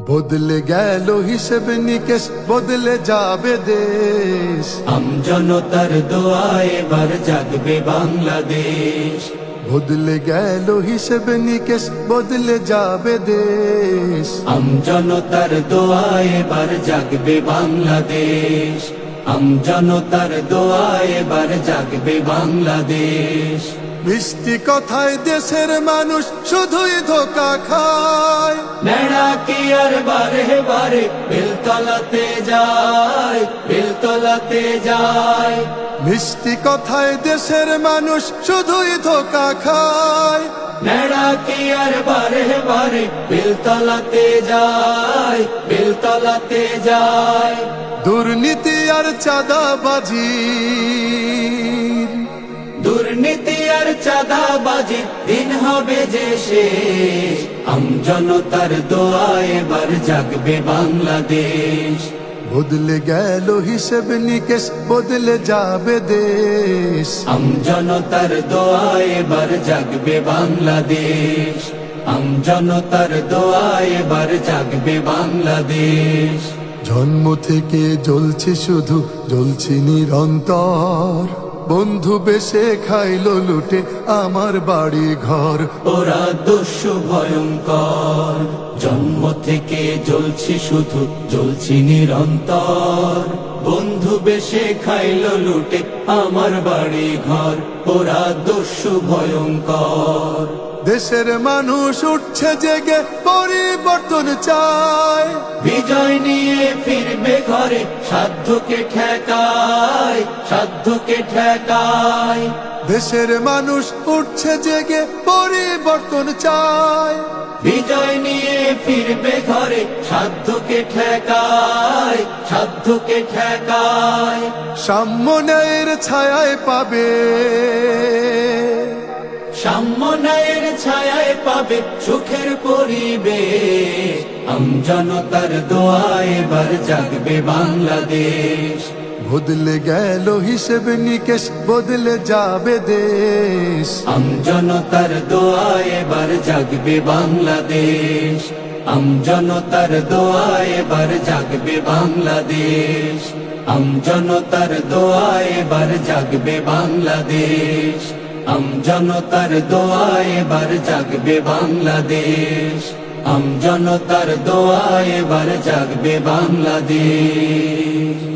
বদলে গেল হিসেব নিকেশ, বদলে যাবে দেশ। আমজনতার দোয়ায় এবার জাগবে বাংলাদেশ। বদলে গেল হিসেব নিকেশ, বদলে যাবে দেশ। আমজনতার দোয়ায় এবার জাগবে বাংলাদেশ। আমজনতার দোয়ায় এবার জাগবে বাংলাদেশ। মিষ্টি কথায় দেশের মানুষ শুধুই ধোকা খায়। নেড়া কি আর বারে বারে বেলতলাতে যায়, বেলতলাতে যায়। মিষ্টি কথায় দেশের মানুষ শুধুই ধোকা খায়। নেড়া কি আর বারে বারে বেলতলাতে যায়, বেলতলাতে যায়। দুর্নীতি আর চাঁদাবাজি, দুর্নীতি আর চাঁদাবাজি দিন হবে যে শেষ। আমজনতার দোয়ায় এবার জাগবে বাংলাদেশ। বদলে গেল হিসেব নিকেশ, বদলে যাবে দেশ। আমজনতার দোয়ায় এবার জাগবে বাংলাদেশ। আমজনতার দোয়ায় এবার জাগবে বাংলাদেশ। জন্ম থেকে জ্বলছি শুধু, জ্বলছি নিরন্তর। বন্ধু বেশে খাইলো লুটে আমার বাড়ি ঘর। ওরা দস্যু ভয়ঙ্কর। জন্ম থেকে জ্বলছি শুধু, জ্বলছি নিরন্তর। বন্ধু বেশে খাইলো লুটে আমার বাড়ি ঘর। ওরা দস্যু ভয়ঙ্কর। দেশের মানুষ উঠছে জেগে, পরিবর্তন চায়। বিজয় নিয়ে ফিরবে ঘরে, সাধ্যকে ঠেকায়, সাধ্যকে ঠেকায়। দেশের মানুষ উঠছে জেগে, পরিবর্তন চায়। বিজয় নিয়ে ফিরবে ঘরে, সাধ্যকে ঠেকায়, সাধ্যকে ঠেকায়। সাম্য ন্যায়ের ছায়ায় পাবে, সাম্য ন্যায়ের ছায়ায় পাবে সুখের পরিবেশ। আমজনতার দোয়ায় এবার জাগবে বাংলাদেশ। বদলে গেল হিসেব নিকেশ, বদলে যাবে দেশ। আমজনতার দোয়ায় এবার জাগবে বাংলাদেশ। আমজনতার দোয়ায় এবার জাগবে বাংলাদেশ। আমজনতার দোয়ায় এবার জাগবে বাংলাদেশ। আমজনতার দোয়ায় এবার জাগবে বাংলাদেশ। আমজনতার দোয়ায় এবার জাগবে বাংলাদেশ।